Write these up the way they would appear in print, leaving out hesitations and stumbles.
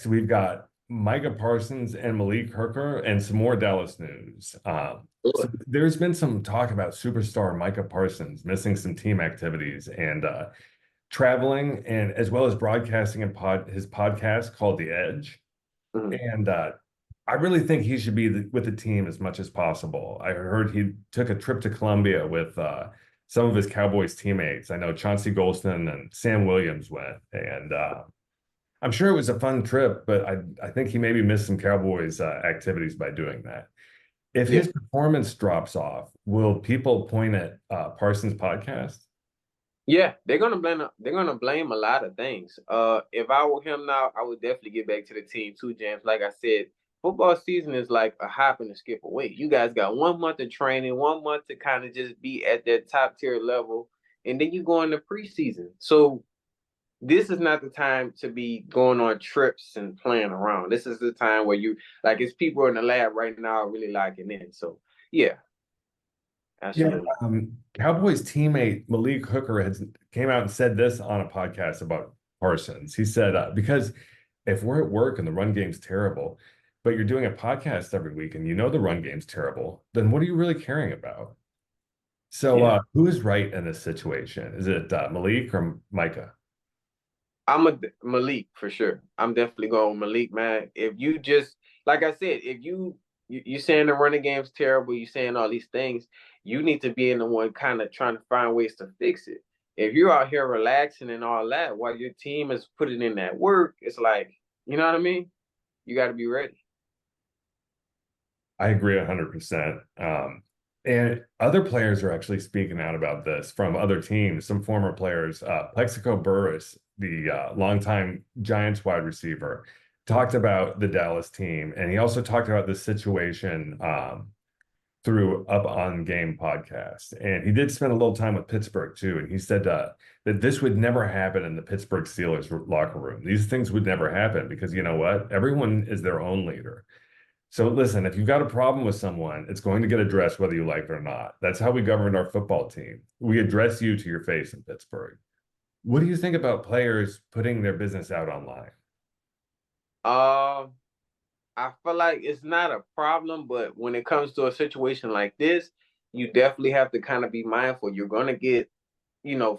we've got Micah Parsons and Malik Hooker and some more Dallas news. So Sure. there's been some talk about superstar Micah Parsons missing some team activities and traveling, and as well as broadcasting and his podcast called The Edge. Mhm. And I really think he should be with the team as much as possible. I heard he took a trip to Colombia with some of his Cowboys teammates. I know Chauncey Golston and Sam Williams went, and I'm sure it was a fun trip, but I think he maybe missed some Cowboys activities by doing that. If Yeah. his performance drops off, will people point at Parsons' podcast? Yeah, they're gonna blame a lot of things. If I were him now, I would definitely get back to the team too, James. Like I said, football season is like a hop and a skip away. You guys got 1 month of training, 1 month to kind of just be at that top tier level, and then you go into preseason. So this is not the time to be going on trips and playing around. This is the time where you like it's people in the lab right now really locking in. So yeah, Yeah, absolutely. Cowboys teammate Malik Hooker has came out and said this on a podcast about Parsons. He said, because if we're at work and the run game's terrible, but you're doing a podcast every week and you know the run game's terrible, then what are you really caring about? So, Yeah. who is right in this situation? Is it Malik or Micah? I'm a Malik for sure. I'm definitely going Malik, man. If you just like I said, if you saying the running game's terrible, you saying all these things, you need to be in the one kind of trying to find ways to fix it. If you're out here relaxing and all that while your team is putting in that work, it's like, you know what I mean? You got to be ready. I agree 100%. And other players are actually speaking out about this from other teams, some former players. Plexico Burris, the longtime Giants wide receiver, talked about the Dallas team. And he also talked about this situation through Up on Game podcast. And he did spend a little time with Pittsburgh too. And he said that this would never happen in the Pittsburgh Steelers locker room. These things would never happen because you know what? Everyone is their own leader. So listen, if you've got a problem with someone, it's going to get addressed whether you like it or not. That's how we governed our football team. We address you to your face in Pittsburgh. What do you think about players putting their business out online? Uh, I feel like it's not a problem, but when it comes to a situation like this, you definitely have to kind of be mindful. You're gonna get,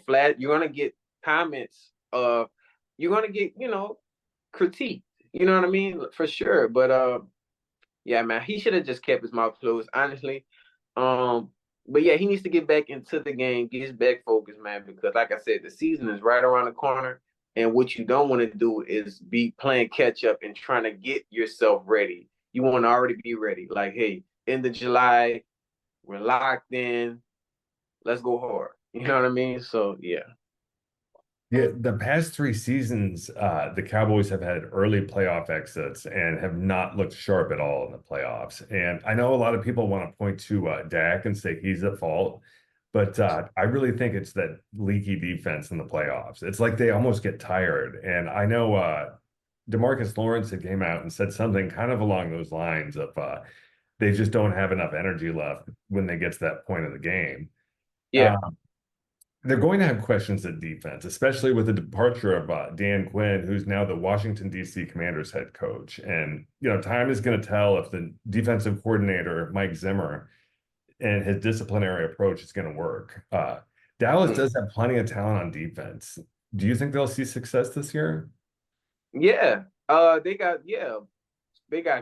flat. You're gonna get comments. You're gonna get, critique. You know what I mean? For sure. But yeah, man, he should have just kept his mouth closed, honestly. Um, but yeah, he needs to get back into the game, get his back focused, man, because like I said, the season is right around the corner. And what you don't want to do is be playing catch up and trying to get yourself ready. You want to already be ready. Like, hey, end of July, we're locked in. Let's go hard. You know what I mean? So yeah. Yeah, the past three seasons, the Cowboys have had early playoff exits and have not looked sharp at all in the playoffs. And I know a lot of people want to point to Dak and say he's at fault, but I really think it's that leaky defense in the playoffs. It's like they almost get tired. And I know DeMarcus Lawrence had came out and said something kind of along those lines of they just don't have enough energy left when they get to that point of the game. Yeah. Uh, they're going to have questions at defense, especially with the departure of Dan Quinn, who's now the Washington, D.C. Commanders head coach. And, time is going to tell if the defensive coordinator, Mike Zimmer, and his disciplinary approach is going to work. Dallas Mhm. does have plenty of talent on defense. Do you think they'll see success this year? Yeah. They got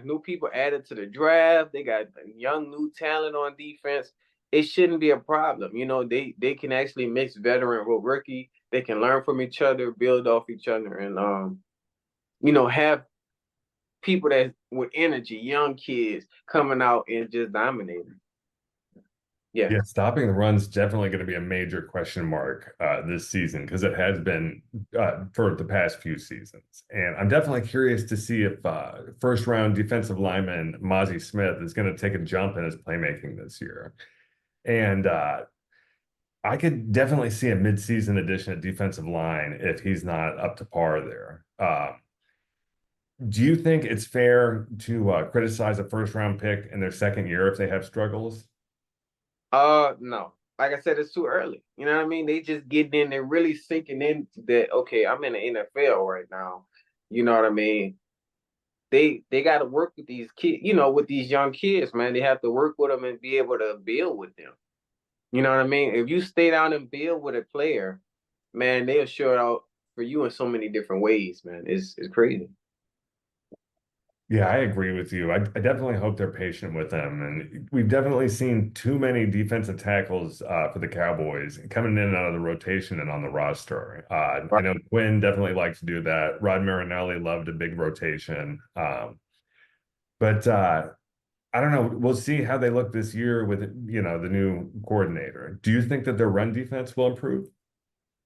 new people added to the draft. They got young new talent on defense. It shouldn't be a problem. They can actually mix veteran with rookie. They can learn from each other, build off each other, and have people that with energy, young kids coming out and just dominating. Yeah. Yeah, stopping the run's definitely going to be a major question mark this season because it has been for the past few seasons. And I'm definitely curious to see if first round defensive lineman Mozzie Smith is going to take a jump in his playmaking this year. And I could definitely see a midseason addition at defensive line if he's not up to par there. Do you think it's fair to criticize a first round pick in their second year if they have struggles? No. Like I said, it's too early. You know what I mean? They just getting in, they're really sinking in that, okay, I'm in the NFL right now. You know what I mean? they got to work with these kids, you know, with these young kids, man. They have to work with them and be able to build with them. You know what I mean? If you stay down and build with a player, man, they'll show it out for you in so many different ways, man. It's crazy. Yeah, I agree with you. I definitely hope they're patient with them. And we've definitely seen too many defensive tackles for the Cowboys coming in and out of the rotation and on the roster. I Right. know Quinn definitely likes to do that. Rod Marinelli loved a big rotation. But I don't know. We'll see how they look this year with, the new coordinator. Do you think that their run defense will improve?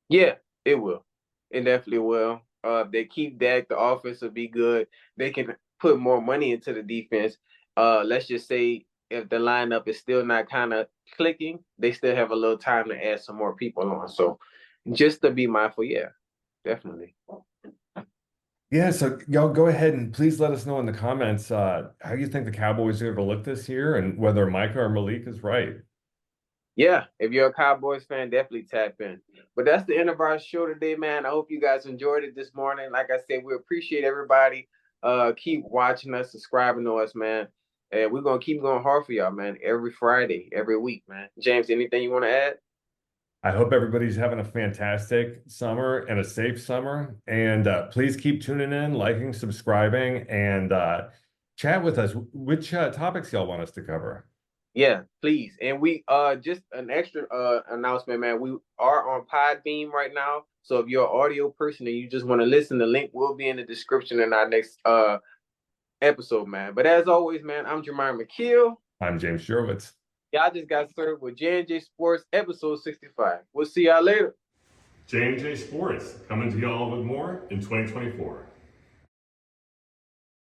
Yeah, it will. It definitely will. If they keep Dak, the offense will be good. They can put more money into the defense. Let's just say if the lineup is still not kind of clicking, they still have a little time to add some more people on. So just to be mindful, yeah, definitely. Yeah, so y'all go ahead and please let us know in the comments how you think the Cowboys are going to look this year and whether Micah or Malik is right. Yeah, if you're a Cowboys fan, definitely tap in. But that's the end of our show today, man. I hope you guys enjoyed it this morning. Like I said, we appreciate everybody. Keep watching us, subscribing to us, man. And we're gonna keep going hard for y'all, man. Every Friday, every week, man. James, anything you want to add? I hope everybody's having a fantastic summer and a safe summer. And please keep tuning in, liking, subscribing, and chat with us. Which topics y'all want us to cover? Yeah, please. And we just an extra announcement, man. We are on Podbeam right now. So if you're an audio person and you just want to listen, the link will be in the description in our next episode, man. But as always, man, I'm Jamar McKeel. I'm James Sherwitz. Y'all just got served with J&J Sports episode 65. We'll see y'all later. J&J Sports coming to y'all with more in 2024.